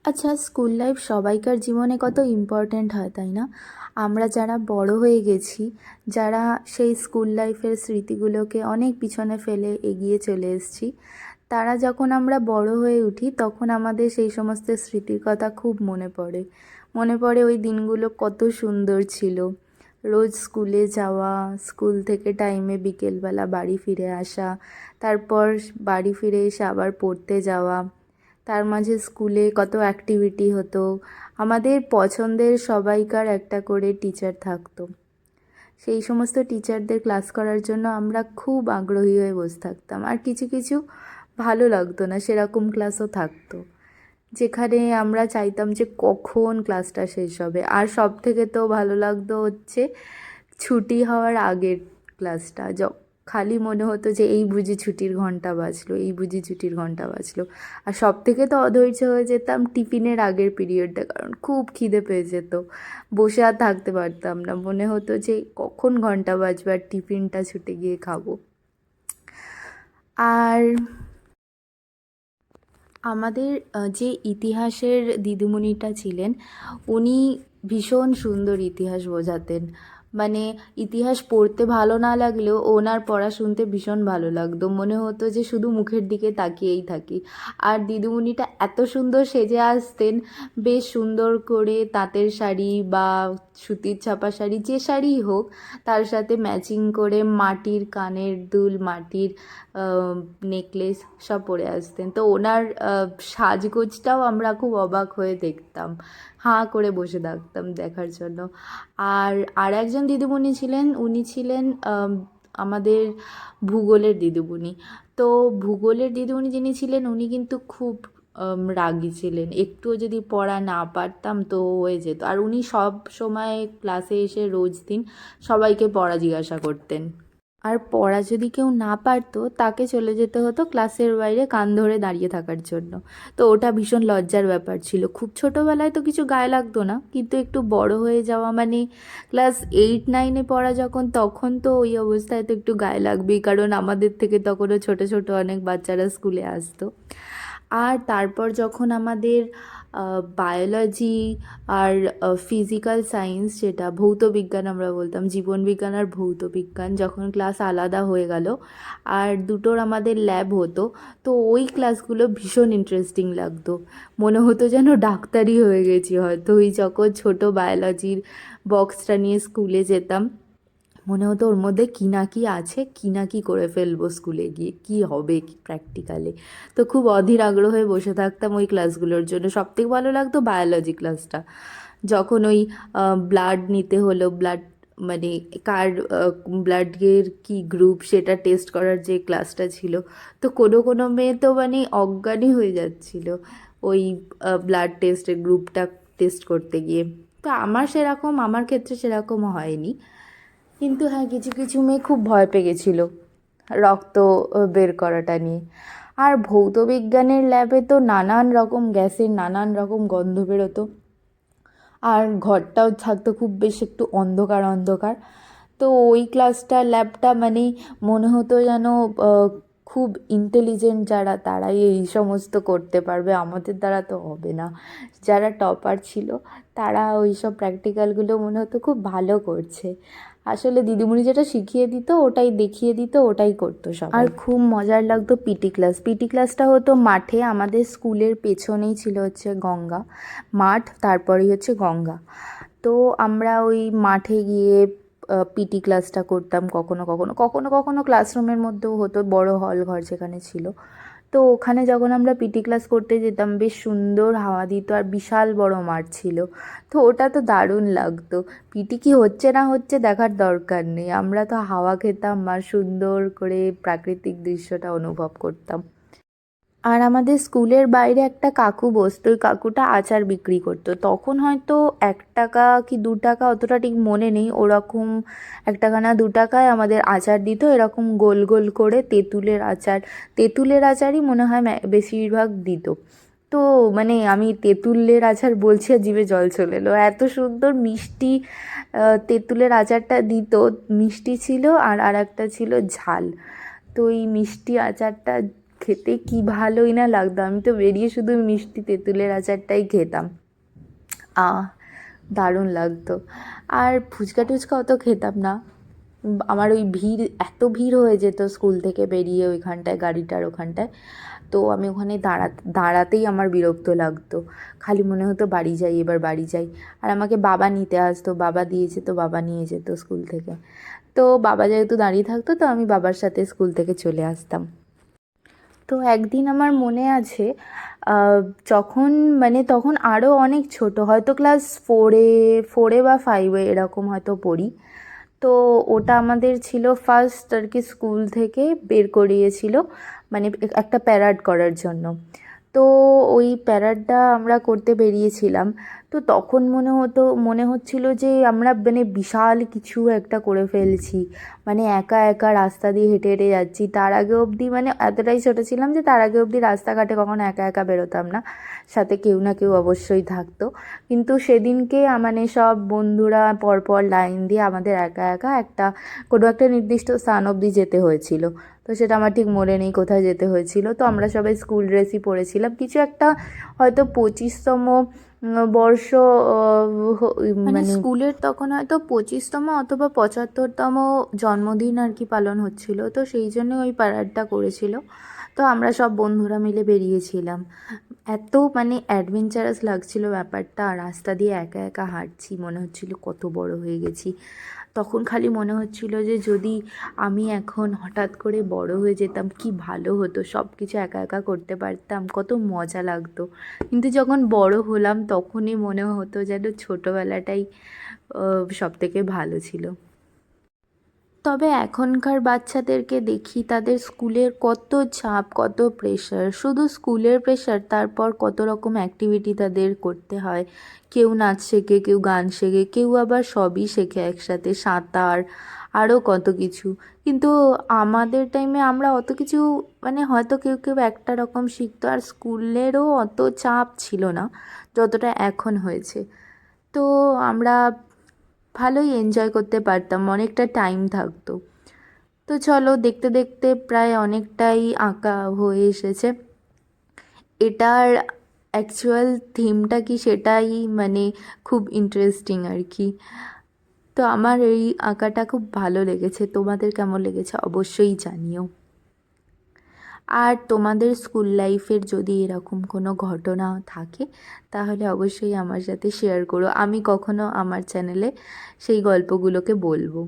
আচ্ছা, school life সবাইকার জীবনে কত ইম্পর্ট্যান্ট হয়, তাই না? আমরা যারা বড় হয়ে গেছি, যারা সেই স্কুল লাইফের স্মৃতিগুলোকে অনেক পিছনে ফেলে এগিয়ে চলে এসেছি, তারা যখন আমরা বড় হয়ে উঠি তখন আমাদের সেই সমস্ত স্মৃতির কথা খুব মনে পড়ে। মনে পড়ে ওই দিনগুলো কত সুন্দর ছিল। রোজ স্কুলে যাওয়া, স্কুল থেকে টাইমে বিকেলবেলা বাড়ি ফিরে আসা, তারপর বাড়ি ফিরে এসে আবার পড়তে যাওয়া। তার মাঝে স্কুলে কত অ্যাক্টিভিটি হতো। আমাদের পছন্দের সবাইকার একটা করে টিচার থাকতো। সেই সমস্ত টিচারদের ক্লাস করার জন্য আমরা খুব আগ্রহী হয়ে বসে থাকতাম। আর কিছু কিছু ভালো লাগতো না, সেরকম ক্লাসও থাকতো যেখানে আমরা চাইতাম যে কখন ক্লাসটা শেষ হবে। আর সব থেকে তো ভালো লাগতো হচ্ছে ছুটি হওয়ার আগের ক্লাসটা। খালি মনে হতো যে এই বুঝি ছুটির ঘন্টা বাজলো, এই বুঝি ছুটির ঘন্টা বাজলো। আর সব থেকে তো অধৈর্য হয়ে যেতাম টিফিনের আগের পিরিয়ডটা, কারণ খুব খিদে পেয়ে যেত, বসে আর থাকতে পারতাম না, মনে হতো যে কখন ঘন্টা বাজবে আর টিফিনটা ছুটে গিয়ে খাবো। আর আমাদের যে ইতিহাসের দিদিমণিটা ছিলেন, উনি ভীষণ সুন্দর ইতিহাস বোঝাতেন। মানে ইতিহাস পড়তে ভালো না লাগলেও ওনার পড়া শুনতে ভীষণ ভালো লাগতো, মনে হতো যে শুধু মুখের দিকে তাকিয়েই থাকি। আর দিদিমণিটা এত সুন্দর সেজে আসতেন, বেশ সুন্দর করে তাঁতের শাড়ি বা সুতির ছাপা শাড়ি, যে শাড়িই হোক, তার সাথে ম্যাচিং করে মাটির কানের দুল, মাটির নেকলেস সব পরে আসতেন। তো ওনার সাজগোজটাও আমরা খুব অবাক হয়ে দেখতাম, হাঁ করে বসে থাকতাম দেখার জন্য। আর একজন দিদিমণি ছিলেন, উনি ছিলেন আমাদের ভূগোলের দিদিমণি। তো ভূগোলের দিদিমণি যিনি ছিলেন, উনি কিন্তু খুব রাগী ছিলেন। একটুও যদি পড়া না পারতাম তো হয়ে যেত। আর উনি সব সময় ক্লাসে এসে রোজ দিন সবাইকে পড়া জিজ্ঞাসা করতেন। আর পড়া যদি কেউ না পারতো তাকে চলে যেতে হতো ক্লাসের বাইরে কান ধরে দাঁড়িয়ে থাকার জন্য। তো ওটা ভীষণ লজ্জার ব্যাপার ছিল। খুব ছোটোবেলায় তো কিছু গায়ে লাগতো না, কিন্তু একটু বড় হয়ে যাওয়া মানে ক্লাস 8-9-এ পড়া যখন, তখন তো ওই অবস্থায় তো একটু গায়ে লাগবেই, কারণ আমাদের থেকে তখনও ছোটো ছোটো অনেক বাচ্চারা স্কুলে আসতো। আর তারপর যখন আমাদের বায়োলজি আর ফিজিক্যাল সায়েন্স, যেটা ভৌত বিজ্ঞান আমরা বলতাম, জীবনবিজ্ঞান আর ভৌত বিজ্ঞান, যখন ক্লাস আলাদা হয়ে গেল আর দুটোর আমাদের ল্যাব হতো, তো ওই ক্লাসগুলো ভীষণ ইন্টারেস্টিং লাগতো। মনে হতো যেন ডাক্তারই হয়ে গেছি হয়তো। ওই যখন ছোটো বায়োলজির বক্সটা নিয়ে স্কুলে যেতাম, মনে হতো ওর মধ্যে কী না কী আছে, কী না কী করে ফেলবো স্কুলে গিয়ে, কী হবে কি প্র্যাকটিক্যালে। তো খুব অধীর আগ্রহে বসে থাকতাম ওই ক্লাসগুলোর জন্য। সবথেকে ভালো লাগতো বায়োলজি ক্লাসটা, যখন ওই ব্লাড নিতে হলো, ব্লাড মানে কার ব্লাডের কী গ্রুপ সেটা টেস্ট করার যে ক্লাসটা ছিল। তো কোনো কোনো মেয়ে তো মানে অজ্ঞানই হয়ে যাচ্ছিল ওই ব্লাড টেস্টের গ্রুপটা টেস্ট করতে গিয়ে। তো আমার ক্ষেত্রে সেরকম হয়নি, কিন্তু হ্যাঁ, কিছু কিছু মেয়ে খুব ভয় পেয়ে গেছিলো রক্ত বের করাটা নিয়ে। আর ভৌত বিজ্ঞানের ল্যাবে তো নানান রকম গ্যাসের নানান রকম গন্ধ বেরোতো। আর ঘরটাও থাকতো খুব বেশ একটু অন্ধকার অন্ধকার। তো ওই ক্লাসটা ল্যাবটা মানে মনে হতো যেন খুব ইন্টেলিজেন্ট যারা তারাই এই সমস্ত করতে পারবে, আমাদের দ্বারা তো হবে না। যারা টপার ছিল তারা ওই সব প্র্যাকটিক্যালগুলো মনে হতো খুব ভালো করছে। আসলে দিদিমণি যেটা শিখিয়ে দিত ওটাই দেখিয়ে দিত, ওটাই করতো সবাই। আর খুব মজার লাগতো পিটি ক্লাস। পিটি ক্লাসটা হতো মাঠে, আমাদের স্কুলের পেছনেই ছিল হচ্ছে গঙ্গা মাঠ, তারপরেই হচ্ছে গঙ্গা। তো আমরা ওই মাঠে গিয়ে পিটি ক্লাসটা করতাম। কখনো কখনো কখনো কখনো ক্লাসরুমের মধ্যেও হতো, বড় হল ঘর যেখানে ছিল। তো ওখানে যখন আমরা পিটি ক্লাস করতে যেতাম, বেশ সুন্দর হাওয়া দিত আর বিশাল বড় মাঠ ছিল। তো ওটা তো দারুণ লাগতো। পিটি কি হচ্ছে না হচ্ছে দেখার দরকার নেই, আমরা তো হাওয়া খেতাম আর সুন্দর করে প্রাকৃতিক দৃশ্যটা অনুভব করতাম। আর আমাদের স্কুলের বাইরে একটা কাকু বসতো, ওই কাকুটা আচার বিক্রি করতো। তখন হয়তো 1 টাকা কি 2 টাকা, অতটা ঠিক মনে নেই, ওরকম 1 টাকা না 2 টাকায় আমাদের আচার দিত, এরকম গোল গোল করে তেঁতুলের আচার। তেঁতুলের আচারই মনে হয় বেশিরভাগ দিত। তো মানে আমি তেঁতুলের আচার বলছি আর জিভে জল চলে এলো, এত সুন্দর মিষ্টি তেঁতুলের আচারটা দিত। মিষ্টি ছিল আর একটা ছিল ঝাল। তো এই মিষ্টি আচারটা খেতে কি ভালোই না লাগতো। আমি তো বেরিয়ে শুধু মিষ্টি তেঁতুলের আচারটাই খেতাম। দারুণ লাগতো। আর ফুচকা টুচকা অত খেতাম না। আমার ওই ভিড়, এত ভিড় হয়ে যেত স্কুল থেকে বেরিয়ে ওইখানটায়, গাড়িটার ওখানটায়, তো আমি ওখানে দাঁড়াতেই আমার বিরক্ত লাগতো। খালি মনে হতো বাড়ি যাই, এবার বাড়ি যাই। আর আমাকে বাবা নিতে আসতো, বাবা দিয়েছে তো বাবা নিয়ে যেত স্কুল থেকে। তো বাবা যেহেতু দাঁড়িয়ে থাকতো, তো আমি বাবার সাথে স্কুল থেকে চলে আসতাম। তো একদিন আমার মনে আছে, যখন তখন আরও অনেক ছোট, হয়তো ক্লাস ফোরে বা ফাইভে এরকম হয়তো পড়ি। তো ওটা আমাদের ছিল ফার্স্ট আর কি, স্কুল থেকে বের করিয়েছিল একটা প্যারাড করার জন্য। তো ওই প্যারাডটা আমরা করতে বেরিয়েছিলাম। তো তখন মনে হচ্ছিল যে আমরা বিশাল কিছু একটা করে ফেলছি। একা একা রাস্তা দিয়ে হেঁটে হেঁটে যাচ্ছি। তার আগে অবধি এতটাই ছোটো ছিলাম যে তার আগে অবধি রাস্তাঘাটে কখনো একা একা বেরোতাম না, সাথে কেউ না কেউ অবশ্যই থাকতো। কিন্তু সেদিনকে সব বন্ধুরা পরপর লাইন দিয়ে আমাদের একা একা কোনো একটা নির্দিষ্ট স্থান অবধি যেতে হয়েছিল। তো সেটা আমার ঠিক মনে নেই কোথায় যেতে হয়েছিল। তো আমরা সবাই স্কুল ড্রেসই পরেছিলাম, কিছু একটা হয়তো 25তম বর্ষ, স্কুলের তখন হয়তো 25তম অথবা 75তম জন্মদিন আর কি পালন হচ্ছিল। তো সেই জন্য ওই প্যারাডটা করেছিল। তো আমরা সব বন্ধুরা মিলে বেরিয়েছিলাম। এত অ্যাডভেঞ্চারাস লাগছিল ব্যাপারটা। রাস্তা দিয়ে একা একা হাঁটছি, মনে হচ্ছিল কত বড় হয়ে গেছি। তখন খালি মনে হচ্ছিল যে যদি আমি এখন হঠাৎ করে বড় হয়ে যেতাম কি ভালো হতো, সব কিছু একা একা করতে পারতাম, কত মজা লাগতো। কিন্তু যখন বড় হলাম তখনই মনে হতো যেন ছোটোবেলাটাই সবথেকে ভালো ছিল। তবে এখনকার বাচ্চাদেরকে দেখি, তাদের স্কুলের কত চাপ, কত প্রেশার, শুধু স্কুলের প্রেশার, তারপর কত রকম অ্যাক্টিভিটি তাদের করতে হয়। কেউ নাচ শেখে, কেউ গান শেখে, কেউ আবার সবই শেখে একসাথে, সাঁতার, আরও কত কিছু। কিন্তু আমাদের টাইমে আমরা অত কিছু হয়তো কেউ কেউ একটা রকম শিখতো, আর স্কুলেরও অত চাপ ছিল না যতটা এখন হয়েছে। তো আমরা ভালোই এনজয় করতে পারতাম, অনেকটা টাইম থাকতো। তো চলো, দেখতে দেখতে প্রায় অনেকটাই আঁকা হয়ে এসেছে। এটার অ্যাকচুয়াল থিমটা কি সেটাই খুব ইন্টারেস্টিং আর কি। তো আমার এই আঁকাটা খুব ভালো লেগেছে, তোমাদের কেমন লেগেছে অবশ্যই জানিও। আর তোমাদের স্কুল লাইফের যদি এরকম কোনো ঘটনা থাকে তাহলে অবশ্যই আমার সাথে শেয়ার করো, আমি কখনো আমার চ্যানেলে সেই গল্পগুলোকে বলবো।